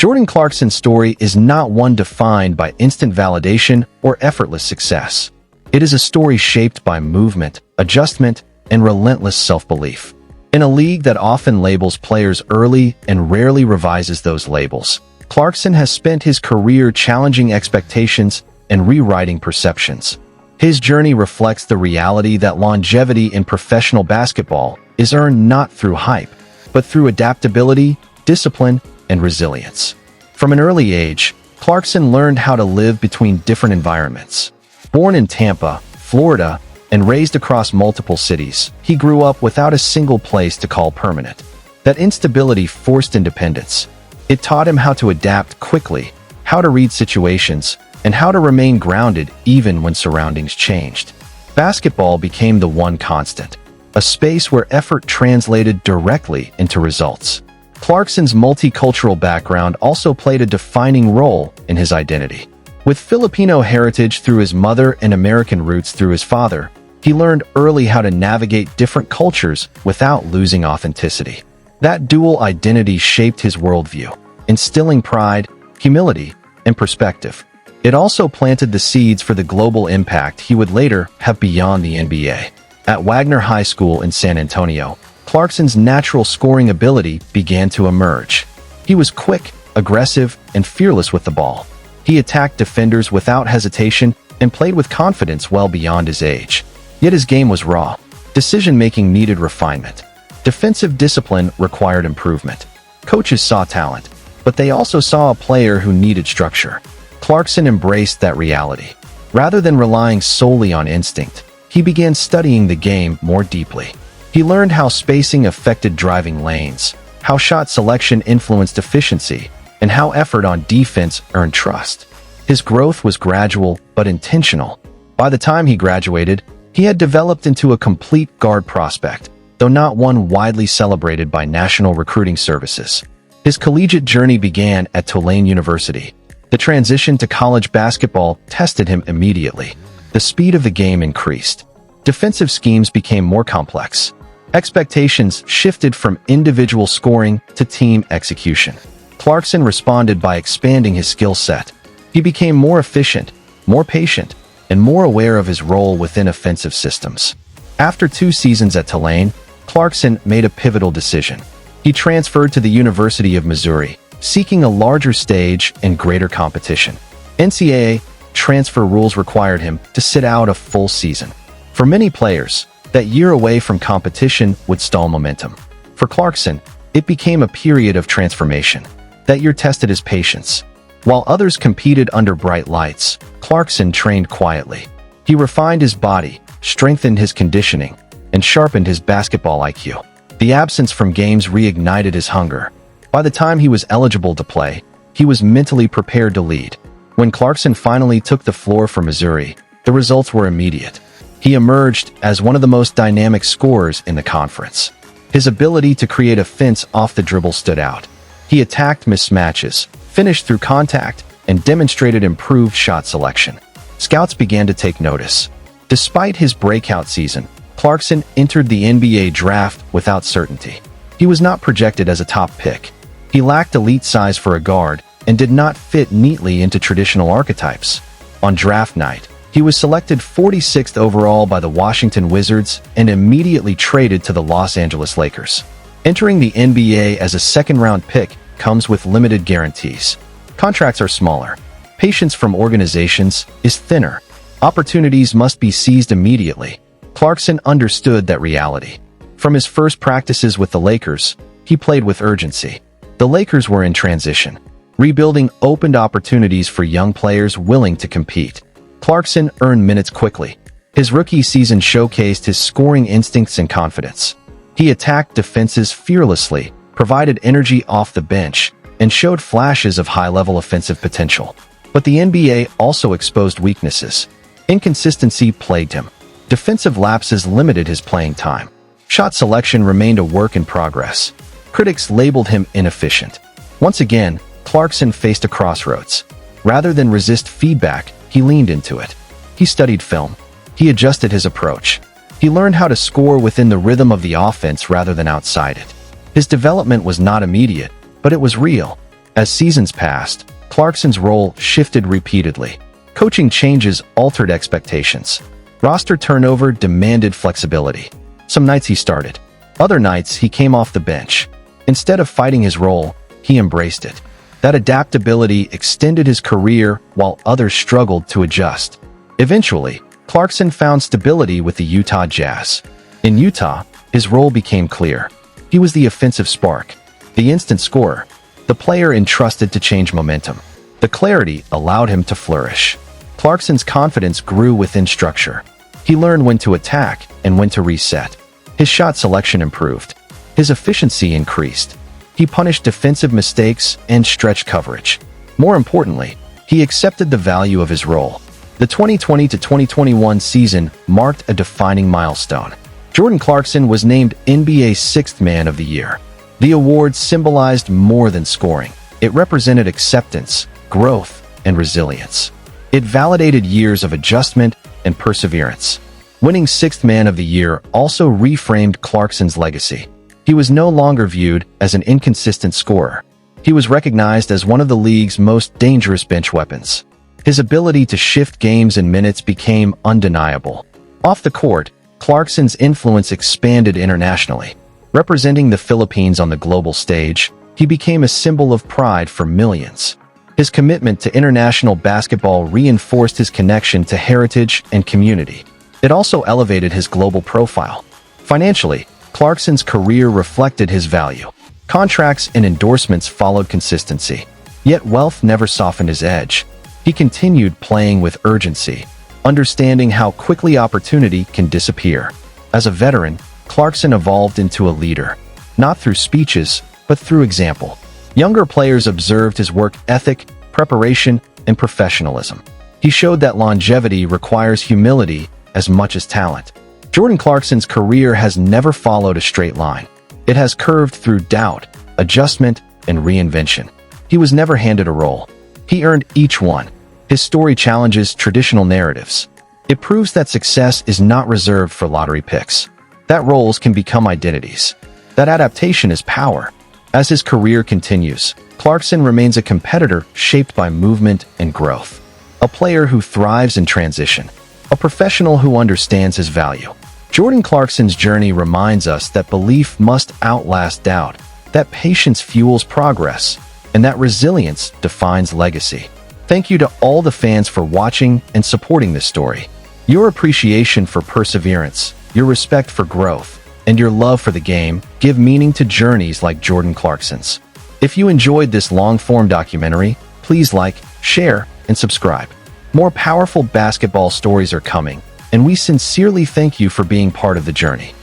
Jordan Clarkson's story is not one defined by instant validation or effortless success. It is a story shaped by movement, adjustment, and relentless self-belief. In a league that often labels players early and rarely revises those labels, Clarkson has spent his career challenging expectations and rewriting perceptions. His journey reflects the reality that longevity in professional basketball is earned not through hype, but through adaptability, discipline, and resilience. From an early age, Clarkson learned how to live between different environments. Born in Tampa, Florida, and raised across multiple cities, he grew up without a single place to call permanent. That instability forced independence. It taught him how to adapt quickly, how to read situations, and how to remain grounded even when surroundings changed. Basketball became the one constant, a space where effort translated directly into results. Clarkson's multicultural background also played a defining role in his identity. With Filipino heritage through his mother and American roots through his father, he learned early how to navigate different cultures without losing authenticity. That dual identity shaped his worldview, instilling pride, humility, and perspective. It also planted the seeds for the global impact he would later have beyond the NBA. At Wagner High School in San Antonio, Clarkson's natural scoring ability began to emerge. He was quick, aggressive, and fearless with the ball. He attacked defenders without hesitation and played with confidence well beyond his age. Yet his game was raw. Decision-making needed refinement. Defensive discipline required improvement. Coaches saw talent, but they also saw a player who needed structure. Clarkson embraced that reality. Rather than relying solely on instinct, he began studying the game more deeply. He learned how spacing affected driving lanes, how shot selection influenced efficiency, and how effort on defense earned trust. His growth was gradual but intentional. By the time he graduated, he had developed into a complete guard prospect, though not one widely celebrated by national recruiting services. His collegiate journey began at Tulane University. The transition to college basketball tested him immediately. The speed of the game increased. Defensive schemes became more complex. Expectations shifted from individual scoring to team execution. Clarkson responded by expanding his skill set. He became more efficient, more patient, and more aware of his role within offensive systems. After 2 seasons at Tulane, Clarkson made a pivotal decision. He transferred to the University of Missouri, seeking a larger stage and greater competition. NCAA transfer rules required him to sit out a full season. For many players, that year away from competition would stall momentum. For Clarkson, it became a period of transformation. That year tested his patience. While others competed under bright lights, Clarkson trained quietly. He refined his body, strengthened his conditioning, and sharpened his basketball IQ. The absence from games reignited his hunger. By the time he was eligible to play, he was mentally prepared to lead. When Clarkson finally took the floor for Missouri, the results were immediate. He emerged as one of the most dynamic scorers in the conference. His ability to create offense off the dribble stood out. He attacked mismatches, finished through contact, and demonstrated improved shot selection. Scouts began to take notice. Despite his breakout season, Clarkson entered the NBA draft without certainty. He was not projected as a top pick. He lacked elite size for a guard and did not fit neatly into traditional archetypes. On draft night, he was selected 46th overall by the Washington Wizards and immediately traded to the Los Angeles Lakers. Entering the NBA as a second-round pick comes with limited guarantees. Contracts are smaller. Patience from organizations is thinner. Opportunities must be seized immediately. Clarkson understood that reality. From his first practices with the Lakers, he played with urgency. The Lakers were in transition. Rebuilding opened opportunities for young players willing to compete. Clarkson earned minutes quickly. His rookie season showcased his scoring instincts and confidence. He attacked defenses fearlessly, provided energy off the bench, and showed flashes of high-level offensive potential. But the NBA also exposed weaknesses. Inconsistency plagued him. Defensive lapses limited his playing time. Shot selection remained a work in progress. Critics labeled him inefficient. Once again, Clarkson faced a crossroads. Rather than resist feedback, he leaned into it. He studied film. He adjusted his approach. He learned how to score within the rhythm of the offense rather than outside it. His development was not immediate, but it was real. As seasons passed, Clarkson's role shifted repeatedly. Coaching changes altered expectations. Roster turnover demanded flexibility. Some nights he started. Other nights he came off the bench. Instead of fighting his role, he embraced it. That adaptability extended his career while others struggled to adjust. Eventually, Clarkson found stability with the Utah Jazz. In Utah, his role became clear. He was the offensive spark, the instant scorer, the player entrusted to change momentum. The clarity allowed him to flourish. Clarkson's confidence grew within structure. He learned when to attack and when to reset. His shot selection improved. His efficiency increased. He punished defensive mistakes and stretched coverage. More importantly, he accepted the value of his role. The 2020 to 2021 season marked a defining milestone. Jordan Clarkson was named NBA's Sixth Man of the Year. The award symbolized more than scoring. It represented acceptance, growth, and resilience. It validated years of adjustment and perseverance. Winning Sixth Man of the Year also reframed Clarkson's legacy. He was no longer viewed as an inconsistent scorer. He was recognized as one of the league's most dangerous bench weapons. His ability to shift games and minutes became undeniable. Off the court, Clarkson's influence expanded internationally. Representing the Philippines on the global stage, he became a symbol of pride for millions. His commitment to international basketball reinforced his connection to heritage and community. It also elevated his global profile. Financially, Clarkson's career reflected his value. Contracts and endorsements followed consistency. Yet wealth never softened his edge. He continued playing with urgency, understanding how quickly opportunity can disappear. As a veteran, Clarkson evolved into a leader, not through speeches, but through example. Younger players observed his work ethic, preparation, and professionalism. He showed that longevity requires humility as much as talent. Jordan Clarkson's career has never followed a straight line. It has curved through doubt, adjustment, and reinvention. He was never handed a role. He earned each one. His story challenges traditional narratives. It proves that success is not reserved for lottery picks. That roles can become identities. That adaptation is power. As his career continues, Clarkson remains a competitor shaped by movement and growth. A player who thrives in transition. A professional who understands his value. Jordan Clarkson's journey reminds us that belief must outlast doubt, that patience fuels progress, and that resilience defines legacy. Thank you to all the fans for watching and supporting this story. Your appreciation for perseverance, your respect for growth, and your love for the game give meaning to journeys like Jordan Clarkson's. If you enjoyed this long-form documentary, please like, share, and subscribe. More powerful basketball stories are coming, and we sincerely thank you for being part of the journey.